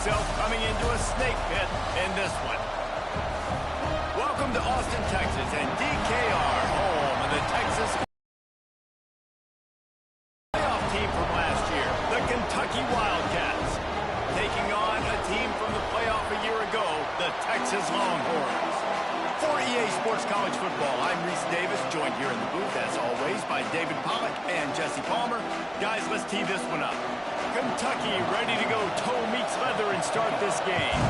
Coming into a snake pit in this one. Welcome to Austin, Texas, and DKR, home of the Texas playoff team from last year, the Kentucky Wildcats, taking on a team from the playoff a year ago, the Texas Longhorns. For EA Sports College Football, I'm Reese Davis, joined here in the booth, as always, by David Pollack and Jesse Palmer. Guys, let's tee this one up. Kentucky ready to go toe meets leather and start this game.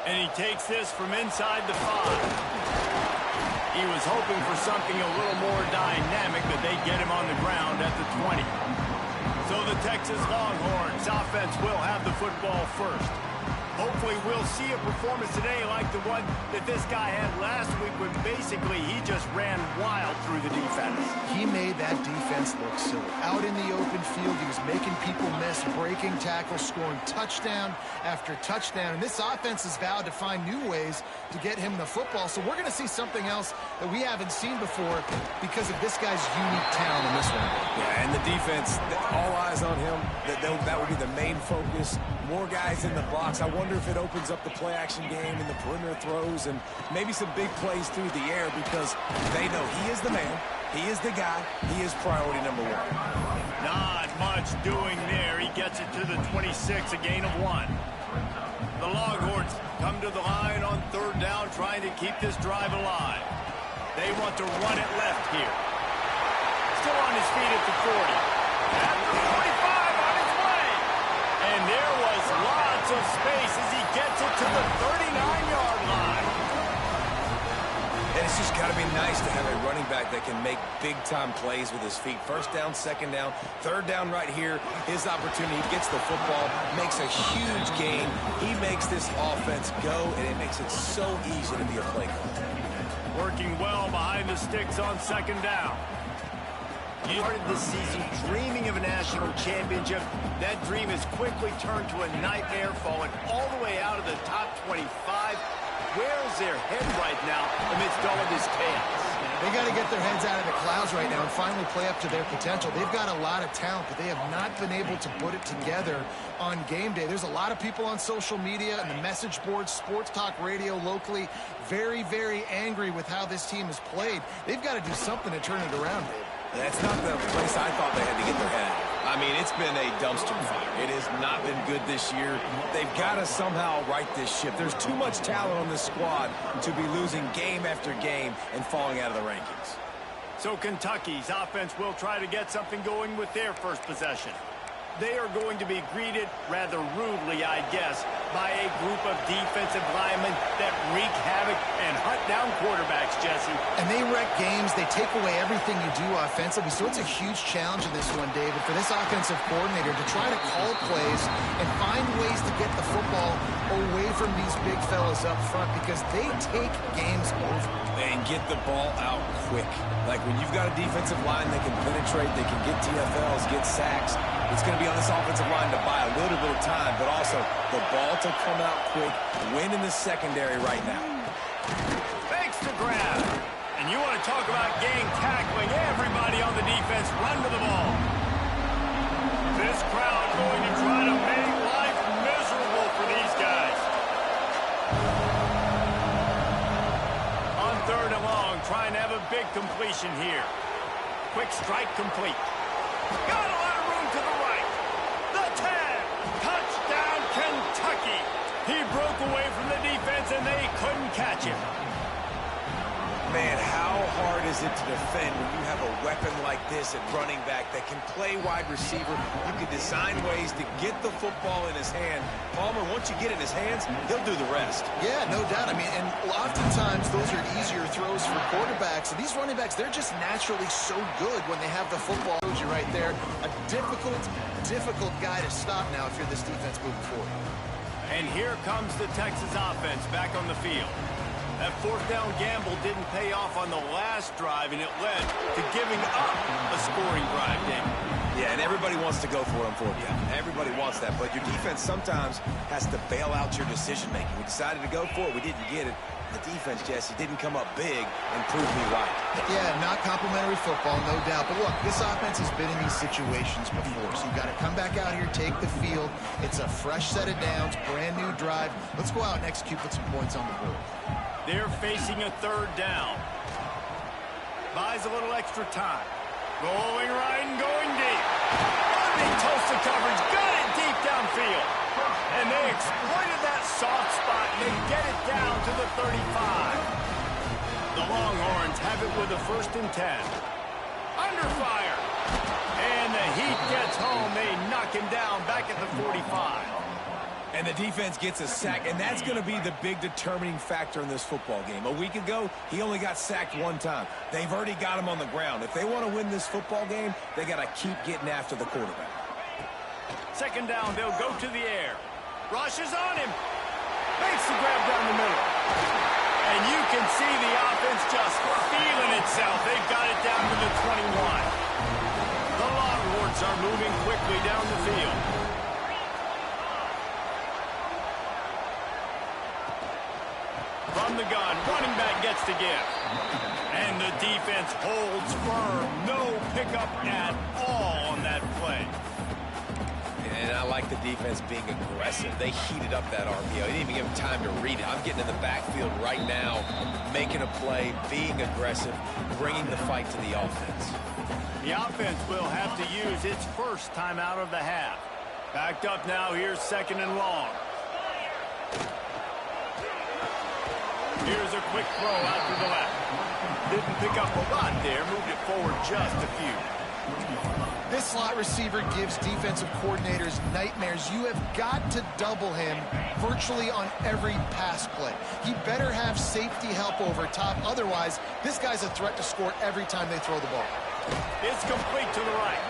And he takes this from inside the 5. He was hoping for something a little more dynamic, but they get him on the ground at the 20. So the Texas Longhorns offense will have the football first. Hopefully we'll see a performance today like the one that this guy had last week when basically he just ran wild through the defense. He made that defense look silly. Out in the open field, he was making people miss, breaking tackles, scoring touchdown after touchdown. And this offense has vowed to find new ways to get him the football. So we're going to see something else that we haven't seen before because of this guy's unique talent in this one. Yeah, and the defense, all eyes on him. That would be the main focus. More guys in the box. I wonder if it opens up the play-action game and the perimeter throws and maybe some big plays through the air because they know he is the man, he is the guy, he is priority number 1. Not much doing there. He gets it to the 26, a gain of 1. The Longhorns come to the line on 3rd down, trying to keep this drive alive. They want to run it left here. Still on his feet at the 40. At the 45, on his way. And there was lots of space as he gets it to the 39-yard line. And it's just got to be nice to have a running back that can make big-time plays with his feet. 1st down, 2nd down, 3rd down right here. His opportunity, he gets the football, makes a huge gain. He makes this offense go, and it makes it so easy to be a play caller. Working well behind the sticks on 2nd down. He started this season dreaming of a national championship. That dream has quickly turned to a nightmare, falling all the way out of the top 25. Where is their head right now amidst all of this chaos? They got to get their heads out of the clouds right now and finally play up to their potential. They've got a lot of talent, but they have not been able to put it together on game day. There's a lot of people on social media and the message boards, sports talk radio locally, very, very angry with how this team has played. They've got to do something to turn it around, Dave. That's not the place I thought they had to get their head. I mean, it's been a dumpster fire. It has not been good this year. They've got to somehow right this ship. There's too much talent on this squad to be losing game after game and falling out of the rankings. So Kentucky's offense will try to get something going with their first possession. They are going to be greeted rather rudely, I guess, by a group of defensive linemen that wreak havoc and hunt down quarterbacks, Jesse. And they wreck games. They take away everything you do offensively. So it's a huge challenge in this one, David, for this offensive coordinator to try to call plays and find ways to get the football away from these big fellas up front because they take games over. And get the ball out quick. Like when you've got a defensive line that can penetrate, they can get TFLs, get sacks, it's going to be on this offensive line to buy a little bit of time, but also the ball to come out quick, win in the secondary right now. Thanks to grab. And you want to talk about gang tackling, everybody on the defense run to the ball. This crowd going to try to make life miserable for these guys. On 3rd and long, trying to have a big completion here. Quick strike complete. Got a lot of room to the right. The 10. Touchdown, Kentucky. He broke away from the defense, and they couldn't catch him. Man, how hard is it to defend when you have a weapon like this at running back that can play wide receiver? You can design ways to get the football in his hand. Palmer, once you get it in his hands, he'll do the rest. Yeah, no doubt. I mean, and oftentimes those are easier throws for quarterbacks. And these running backs, they're just naturally so good when they have the football. You right there. A difficult guy to stop now if you're this defense moving forward. And here comes the Texas offense back on the field. That 4th down gamble didn't pay off on the last drive, and it led to giving up a scoring drive, David. Yeah, and everybody wants to go for it on 4th down. Everybody wants that, but your defense sometimes has to bail out your decision-making. We decided to go for it. We didn't get it. The defense, Jesse, didn't come up big and prove me right. Yeah, not complimentary football, no doubt. But look, this offense has been in these situations before, so you got to come back out here, take the field. It's a fresh set of downs, brand new drive. Let's go out and execute, put some points on the board. They're facing a 3rd down. Buys a little extra time. Rolling right and going deep. They toast the coverage, got it deep downfield. And they exploited that soft spot, and they get it down to the 35. The Longhorns have it with a 1st and 10. Under fire. And the Heat gets home. They knock him down back at the 45. And the defense gets a sack, and that's going to be the big determining factor in this football game. A week ago, he only got sacked 1 time. They've already got him on the ground. If they want to win this football game, they got to keep getting after the quarterback. 2nd down, they'll go to the air. Rushes on him. Makes the grab down the middle. And you can see the offense just feeling itself. They've got it down to the 21. The Longhorns are moving quickly down the field. From the gun, running back gets to give. And the defense holds firm. No pickup at all on that play. And I like the defense being aggressive. They heated up that RPO. They didn't even give him time to read it. I'm getting in the backfield right now, making a play, being aggressive, bringing the fight to the offense. The offense will have to use its first timeout of the half. Backed up now, here's 2nd and long. Here's a quick throw out to the left. Didn't pick up a lot there, moved it forward just a few. This slot receiver gives defensive coordinators nightmares. You have got to double him virtually on every pass play. He better have safety help over top. Otherwise, this guy's a threat to score every time they throw the ball. It's complete to the right.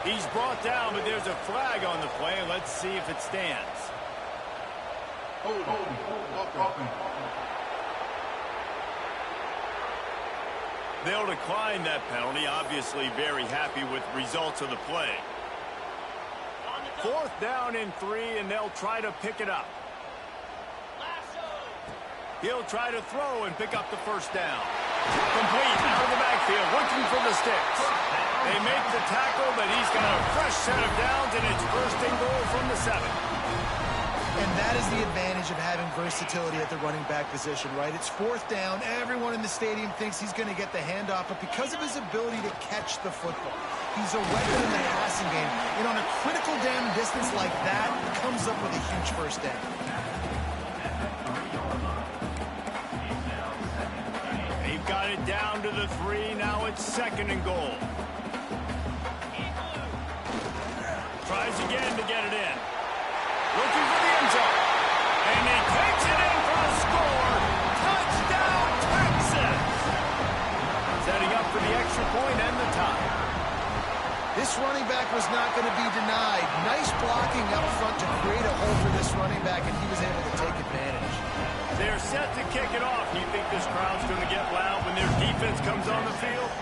He's brought down, but there's a flag on the play. Let's see if it stands. They'll decline that penalty, obviously very happy with results of the play. 4th down and 3, and they'll try to pick it up. He'll try to throw and pick up the 1st down. Complete out of the backfield, looking for the sticks. They make the tackle, but he's got a fresh set of downs, and it's 1st and goal from the 7. And that is the advantage of having versatility at the running back position, right? It's 4th down. Everyone in the stadium thinks he's going to get the handoff, but because of his ability to catch the football, he's a weapon in the passing game. And on a critical down distance like that, he comes up with a huge 1st down. They've got it down to the 3. Now it's 2nd and goal. Tries again to get it in. Looking for the end zone. And he takes it in for a score. Touchdown, Texas! Setting up for the extra point and the tie. This running back was not going to be denied. Nice blocking up front to create a hole for this running back, and he was able to take advantage. They're set to kick it off. Do you think this crowd's going to get loud when their defense comes on the field?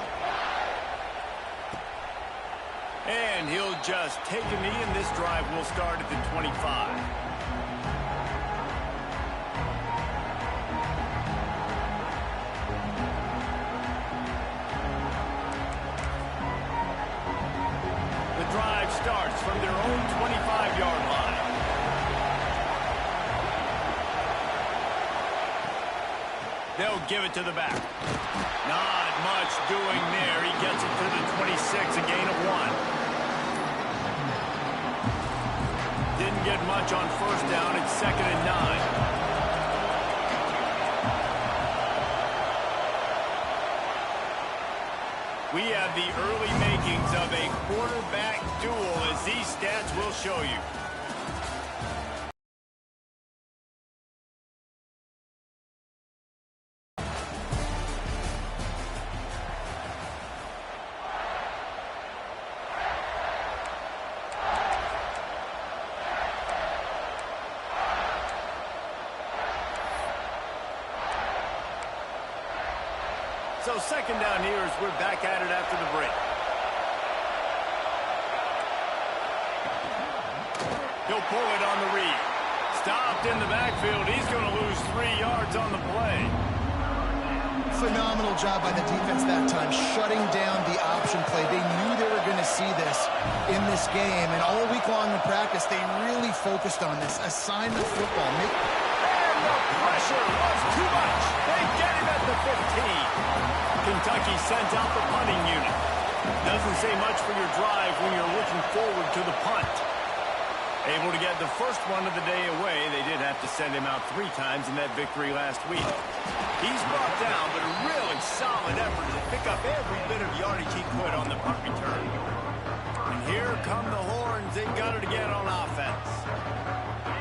And he'll just take a knee, and this drive will start at the 25. The drive starts from their own 25-yard line. They'll give it to the back. Not much doing there. He gets it to the 26, a gain of 1. Didn't get much on 1st down. It's 2nd and 9. We have the early makings of a quarterback duel, as these stats will show you. So 2nd down here as we're back at it after the break. He'll pull it on the read. Stopped in the backfield. He's going to lose 3 yards on the play. Phenomenal job by the defense that time, shutting down the option play. They knew they were going to see this in this game, and all week long in practice, they really focused on this assignment football. And the pressure was too much. They get him at the 15. Kentucky sends out the punting unit. Doesn't say much for your drive when you're looking forward to the punt. Able to get the first one of the day away. They did have to send him out 3 times in that victory last week. He's brought down, but a really solid effort to pick up every bit of yardage he could on the punt return. And here come the horns. They've got it again on offense.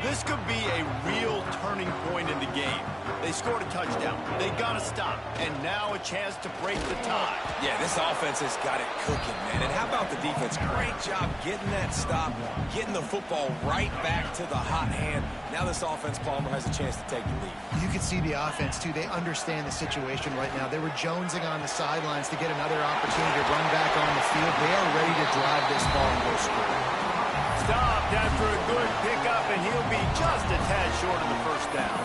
This could be a real turning point in the game. They scored a touchdown. They got to stop. And now a chance to break the tie. Yeah, this offense has got it cooking, man. And how about the defense? Great job getting that stop, getting the football right back to the hot hand. Now this offense, Palmer, has a chance to take the lead. You can see the offense, too. They understand the situation right now. They were jonesing on the sidelines to get another opportunity to run back on the field. They are ready to drive this ball and go score. Stopped after a good pickup, and he'll be just a tad short of the first down.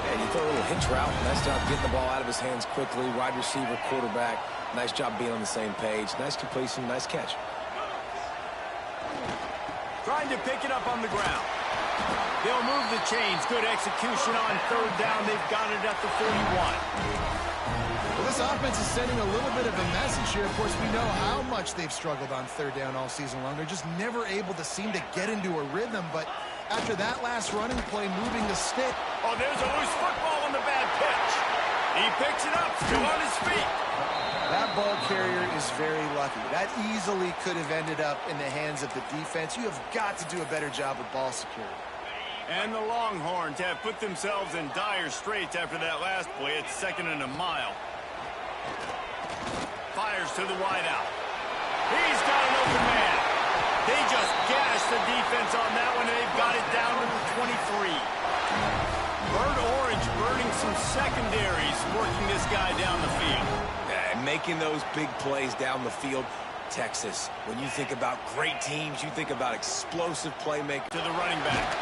And you throw a little hitch route. Nice job getting the ball out of his hands quickly. Wide receiver, quarterback. Nice job being on the same page. Nice completion, nice catch. Trying to pick it up on the ground. They'll move the chains. Good execution on third down. They've got it at the 41. Well, this offense is sending a little bit of a message here. Of course, we know how much they've struggled on third down all season long. They're just never able to seem to get into a rhythm. But after that last running play, moving the stick. Oh, there's a loose football on the bad pitch. He picks it up, still on his feet. That ball carrier is very lucky. That easily could have ended up in the hands of the defense. You have got to do a better job with ball security. And the Longhorns have put themselves in dire straits after that last play. It's 2nd and a mile. Fires to the wideout. He's got an open man. They just gashed the defense on that one, and they've got it down to the 23. Bird Orange burning some secondaries, working this guy down the field. Yeah, and making those big plays down the field. Texas, when you think about great teams, you think about explosive playmaking. To the running back.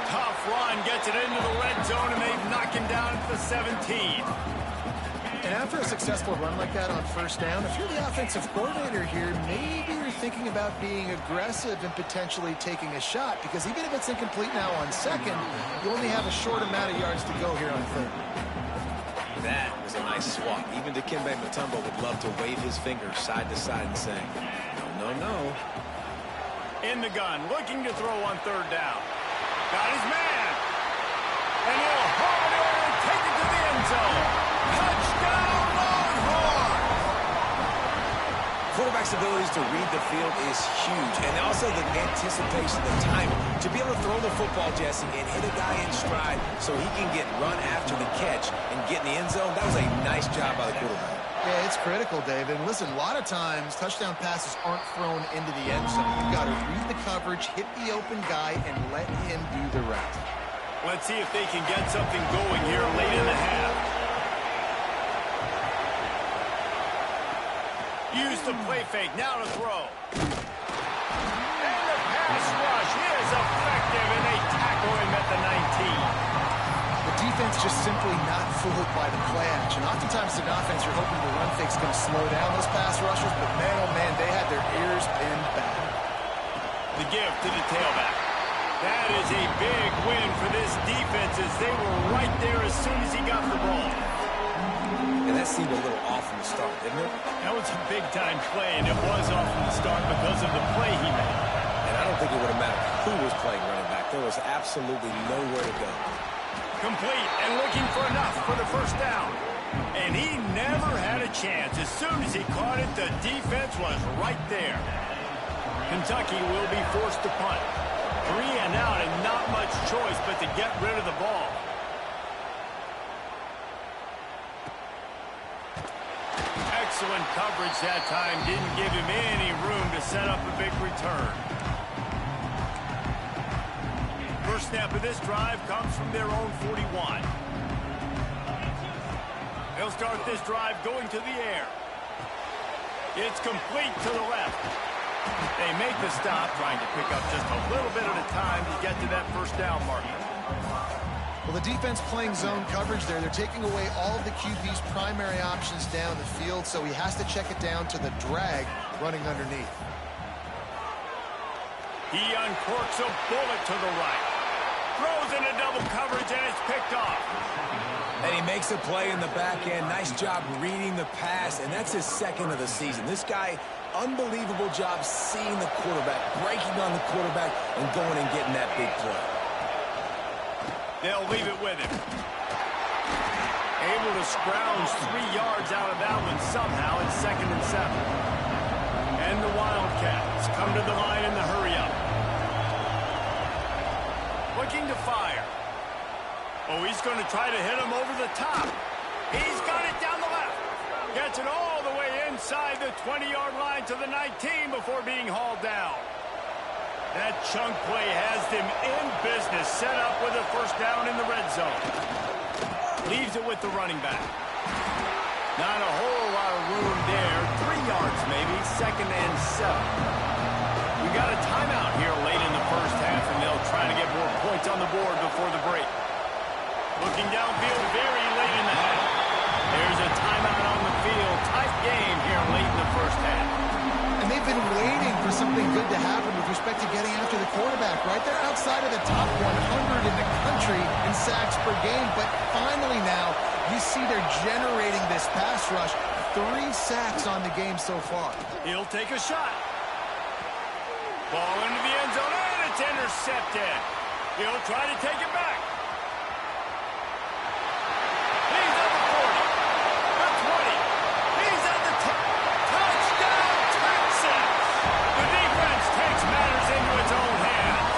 Tough run, gets it into the red zone, and they've knocked him down at the 17. And after a successful run like that on first down, if you're the offensive coordinator here, maybe you're thinking about being aggressive and potentially taking a shot, because even if it's incomplete now on second, you only have a short amount of yards to go here on third. That was a nice swap. Even Dikembe Mutombo would love to wave his fingers side to side and say, no, no, no. In the gun, looking to throw on third down. Got his man. And he'll haul it in and take it to the end zone. Touchdown, Longhorn! Quarterback's abilities to read the field is huge. And also the anticipation, the timing. To be able to throw the football, Jesse, and hit a guy in stride so he can get run after the catch and get in the end zone, that was a nice job by the quarterback. Yeah, it's critical, Dave. And listen, a lot of times touchdown passes aren't thrown into the end zone. You've got to read the coverage, hit the open guy, and let him do the rest. Let's see if they can get something going here late in the half. Use the play fake, now to throw. And the pass rush is effective, and they tackle him at the 19. The defense just simply not fooled by the play action. Oftentimes in offense, you're hoping the run fake's going to slow down those pass rushers, but man, oh man, they had their ears pinned back. The give to the tailback. That is a big win for this defense, as they were right there as soon as he got the ball. And that seemed a little off from the start, didn't it? That was a big-time play, and it was off from the start because of the play he made. And I don't think it would have mattered who was playing running back. There was absolutely nowhere to go. Complete and looking for enough for the first down. And he never had a chance. As soon as he caught it, the defense was right there. Kentucky will be forced to punt. 3 and out, and not much choice but to get rid of the ball. Excellent coverage that time. Didn't give him any room to set up a big return. First snap of this drive comes from their own 41. They'll start this drive going to the air. It's complete to the left. They make the stop, trying to pick up just a little bit at a time to get to that first down mark. Well, the defense playing zone coverage there. They're taking away all of the QB's primary options down the field, so he has to check it down to the drag running underneath. He uncorks a bullet to the right. Throws into double coverage, and it's picked off. And he makes a play in the back end. Nice job reading the pass, and that's his second of the season. This guy, unbelievable job seeing the quarterback, breaking on the quarterback, and going and getting that big play. They'll leave it with him. Able to scrounge 3 yards out of that one somehow. It's 2nd and 7. And the Wildcats come to the line in the hurry-up. Looking to fire. Oh, he's going to try to hit him over the top. He's got it down the left. Gets it all the way inside the 20-yard line to the 19 before being hauled down. That chunk play has them in business, set up with a first down in the red zone. Leaves it with the running back. Not a whole lot of room there. 3 yards maybe, 2nd and 7. We got a timeout here late in the first half, and they'll try to get more points on the board before the break. Looking downfield very late in the half. There's a timeout on the field. Tight game here late in the first half. And they've been waiting for something good to happen with respect to getting after the quarterback, right? They're outside of the top 100 in the country in sacks per game, but finally now you see they're generating this pass rush. 3 sacks on the game so far. He'll take a shot. Ball into the end zone, and it's intercepted. He'll try to take it back. He's at the 40, the 20. He's at the 10. Touchdown, Texas! The defense takes matters into its own hands.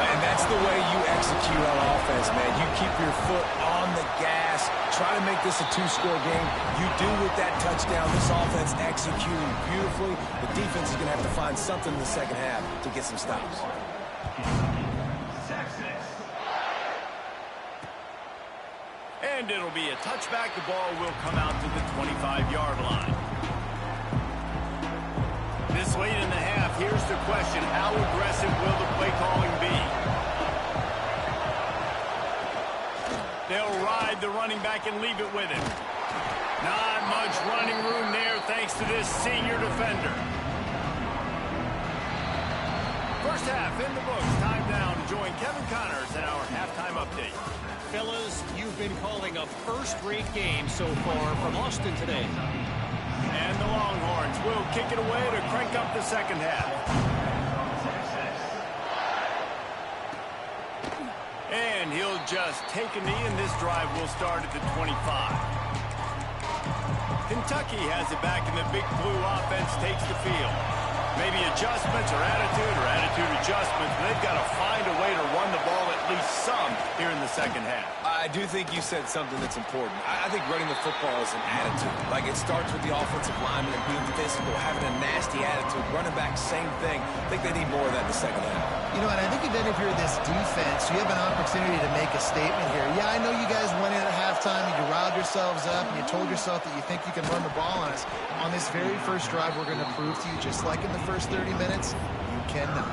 And that's the way you execute on offense, man. You keep your foot on the gas. Try to make this a 2-score game. You do with that touchdown. This offense executing beautifully. The defense is going to have to find something in the second half to get some stops. And it'll be a touchback. The ball will come out to the 25-yard line. This late in the half, here's the question. How aggressive will the play calling be? They'll ride the running back and leave it with him. Not much running room there thanks to this senior defender. First half in the books. Time now to join Kevin Connors in our halftime update. Fellas, you've been calling a first-rate game so far from Austin today. And the Longhorns will kick it away to crank up the second half. And he'll just take a knee, and this drive will start at the 25. Kentucky has it back, and the Big Blue offense takes the field. Maybe adjustments or attitude adjustments. They've got to find a way to run the ball at least some here in the second half. I do think you said something that's important. I think running the football is an attitude. Like, it starts with the offensive lineman and being physical, having a nasty attitude. Running back, same thing. I think they need more of that in the second half. You know, and I think even if you're this defense, you have an opportunity to make a statement here. Yeah, I know you guys went in at halftime and you riled yourselves up and you told yourself that you think you can run the ball on us. On this very first drive, we're going to prove to you, just like in the first 30 minutes, you cannot.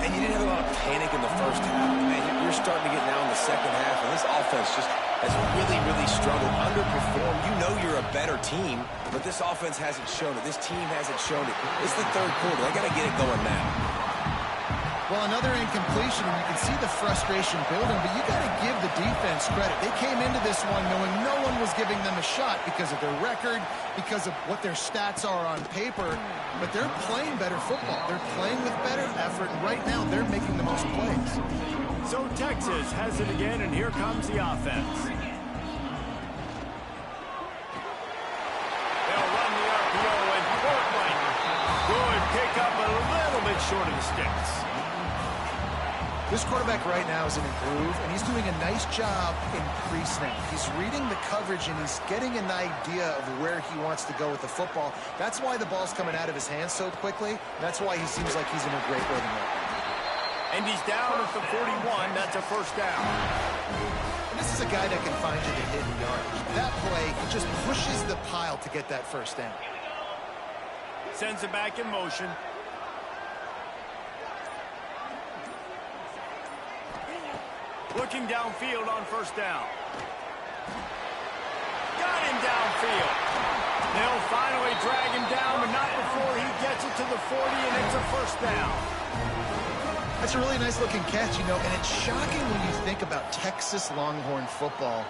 And you didn't have a lot of panic in the first half. Man, you're starting to get now in the second half, and this offense just has really, really struggled, underperformed. You know you're a better team, but this offense hasn't shown it. This team hasn't shown it. It's the third quarter. They got to get it going now. Well, another incompletion, and you can see the frustration building, but you got to give the defense credit. They came into this one knowing no one was giving them a shot because of their record, because of what their stats are on paper, but they're playing better football. They're playing with better effort, and right now they're making the most plays. So Texas has it again, and here comes the offense. They'll run the RPO, and Portland good pick up a little bit short of the sticks. This quarterback right now is in a groove, and he's doing a nice job in pre-snap. He's reading the coverage, and he's getting an idea of where he wants to go with the football. That's why the ball's coming out of his hands so quickly. That's why he seems like he's in a great rhythm right now. And he's down at the 41. That's a first down. And this is a guy that can find you the hidden yardage. That play, he just pushes the pile to get that first down. Sends it back in motion. Looking downfield on first down. Got him downfield. They'll finally drag him down, but not before he gets it to the 40, and it's a first down. That's a really nice-looking catch, you know, and it's shocking when you think about Texas Longhorn football.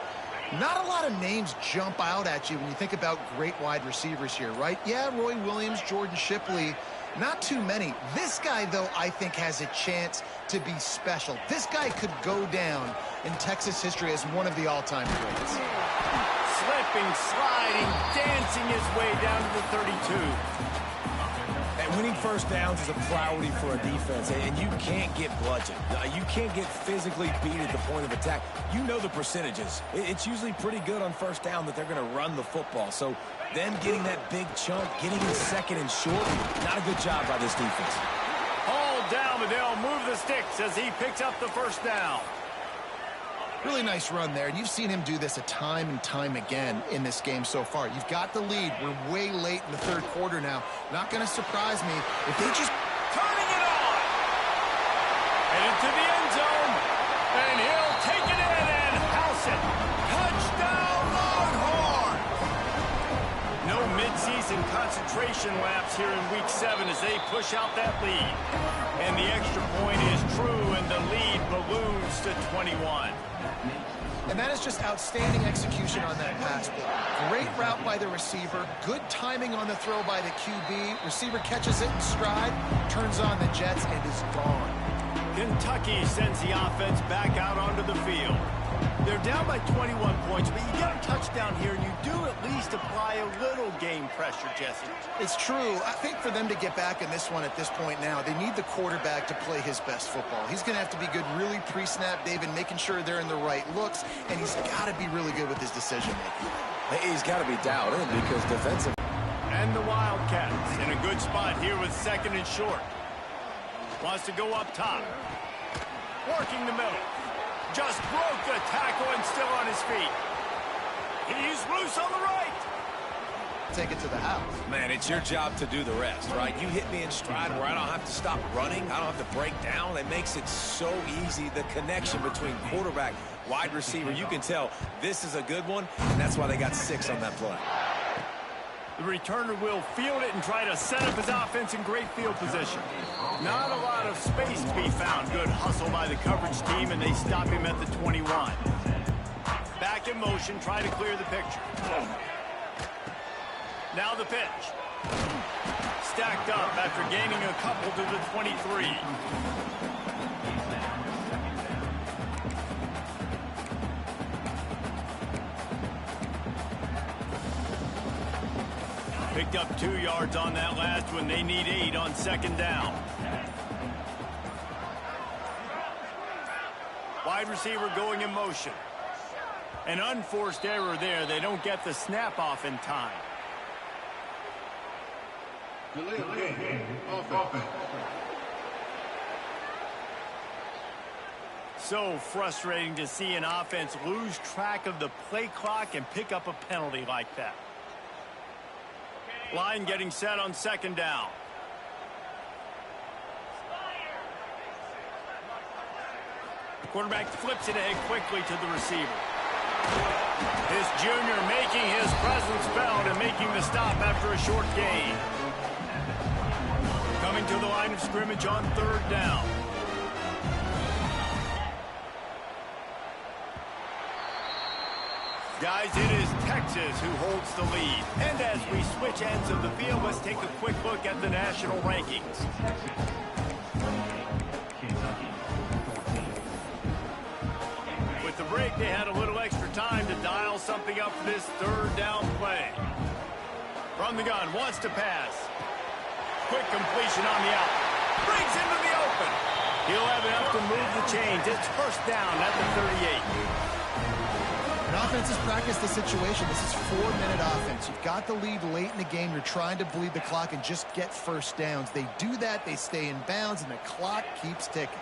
Not a lot of names jump out at you when you think about great wide receivers here, right? Yeah, Roy Williams, Jordan Shipley, not too many. This guy, though, I think has a chance to be special. This guy could go down in Texas history as one of the all-time greats. Slipping, sliding, dancing his way down to the 32. And winning first downs is a priority for a defense, and you can't get bludgeoned. You can't get physically beat at the point of attack. You know the percentages. It's usually pretty good on first down that they're going to run the football. So them getting that big chunk, getting in second and short, not a good job by this defense. Hauled down, but they'll move the sticks as he picks up the first down. Really nice run there, and you've seen him do this a time and time again in this game so far. You've got the lead. We're way late in the third quarter now. Not going to surprise me if they just... Turning it on! Headed to the end zone, and he'll take it in and house it. Touchdown, Longhorn! No midseason concentration laps here in Week 7 as they push out that lead. And the extra point is true, and the lead balloons to 21. And that is just outstanding execution on that pass play. Great route by the receiver. Good timing on the throw by the QB. Receiver catches it in stride, turns on the jets, and is gone. Kentucky sends the offense back out onto the field. They're down by 21 points, but you get a touchdown here, and you do at least apply a little game pressure, Jesse. It's true. I think for them to get back in this one at this point now, they need the quarterback to play his best football. He's going to have to be good really pre-snap, David, making sure they're in the right looks, and he's got to be really good with his decision-making. He's got to be dialed in because defensive... And the Wildcats in a good spot here with second and short. Wants to go up top. Working the middle. Just broke the tackle and still on his feet. He's loose on the right. Take it to the house. Man, it's your job to do the rest, right? You hit me in stride where I don't have to stop running. I don't have to break down. It makes it so easy, the connection between quarterback, wide receiver. You can tell this is a good one, and that's why they got 6 on that play. The returner will field it and try to set up his offense in great field position. Not a lot of space to be found. Good hustle by the coverage team, and they stop him at the 21. Back in motion, try to clear the picture. Now the pitch. Stacked up after gaining a couple to the 23. Picked up 2 yards on that last one. They need 8 on second down. Wide receiver going in motion. An unforced error there. They don't get the snap off in time. So frustrating to see an offense lose track of the play clock and pick up a penalty like that. Line getting set on second down. Quarterback flips it ahead quickly to the receiver. His junior making his presence felt and making the stop after a short gain. Coming to the line of scrimmage on third down. Guys, it is Texas who holds the lead. And as we switch ends of the field, let's take a quick look at the national rankings. With the break, they had a little extra time to dial something up for this third down play. From the gun, wants to pass. Quick completion on the out. Brings into the open. He'll have enough to move the chains. It's first down at the 38. An offense has practiced the situation. This is 4-minute offense. You've got the lead late in the game. You're trying to bleed the clock and just get first downs. They do that. They stay in bounds, and the clock keeps ticking.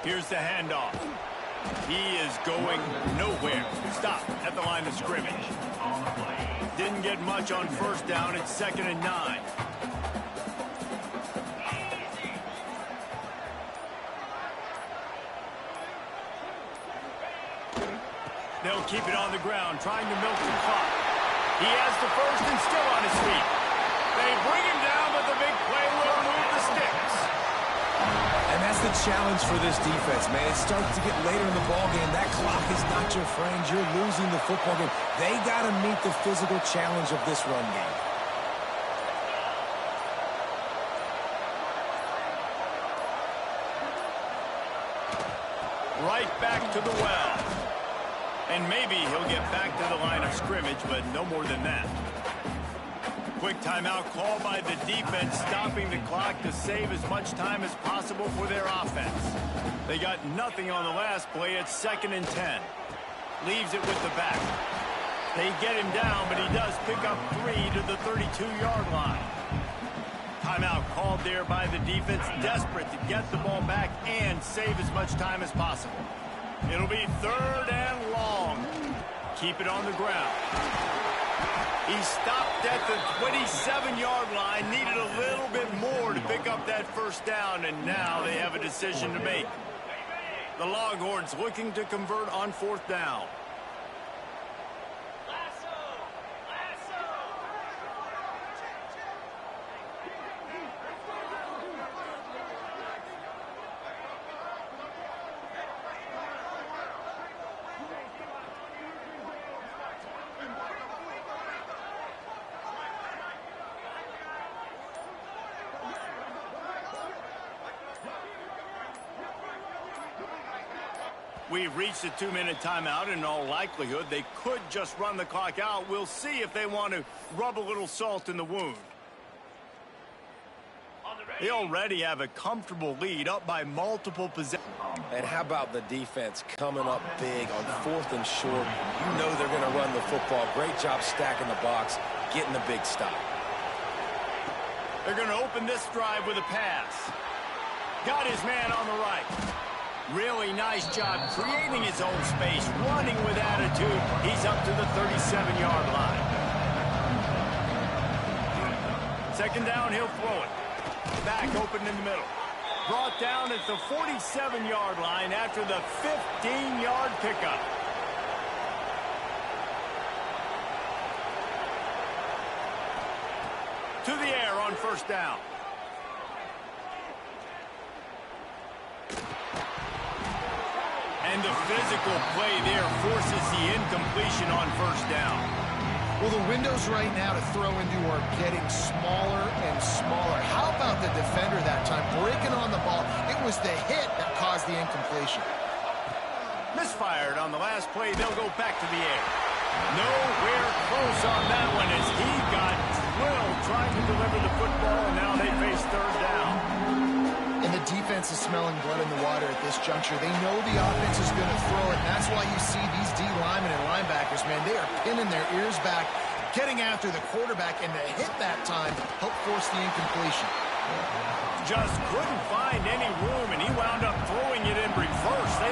Here's the handoff. He is going nowhere. Stop at the line of scrimmage. Didn't get much on first down. It's 2nd and 9. he'll keep it on the ground, trying to milk the clock. He has the first and still on his feet. They bring him down, but the big play will move the sticks. And that's the challenge for this defense, man. It starts to get later in the ballgame. That clock is not your friend. You're losing the football game. They got to meet the physical challenge of this run game. Right back to the well. And maybe he'll get back to the line of scrimmage, but no more than that. Quick timeout called by the defense, stopping the clock to save as much time as possible for their offense. They got nothing on the last play. It's 2nd and 10. Leaves it with the back. They get him down, but he does pick up 3 to the 32-yard line. Timeout called there by the defense, desperate to get the ball back and save as much time as possible. It'll be 3rd and long. Keep it on the ground. He stopped at the 27-yard line, needed a little bit more to pick up that first down, and now they have a decision to make. The Longhorns looking to convert on 4th down. We've reached a 2-minute timeout. In all likelihood, they could just run the clock out. We'll see if they want to rub a little salt in the wound. They already have a comfortable lead, up by multiple possessions. And how about the defense coming up big on 4th and short? You know they're going to run the football. Great job stacking the box, getting the big stop. They're going to open this drive with a pass. Got his man on the right. Really nice job creating his own space, running with attitude. He's up to the 37-yard line. 2nd down, he'll throw it. Back open in the middle. Brought down at the 47-yard line after the 15-yard pickup. To the air on 1st down. And the physical play there forces the incompletion on 1st down. Well, the windows right now to throw into are getting smaller and smaller. How about the defender that time breaking on the ball? It was the hit that caused the incompletion. Misfired on the last play. They'll go back to the air. Nowhere close on that one as he got drilled trying to deliver the football, and now they face 3rd down. And the defense is smelling blood in the water at this juncture. They know the offense is going to throw it. And that's why you see these D linemen and linebackers, man, they are pinning their ears back, getting after the quarterback, and the hit that time helped force the incompletion. Just couldn't find any room, and he wound up throwing it in reverse. They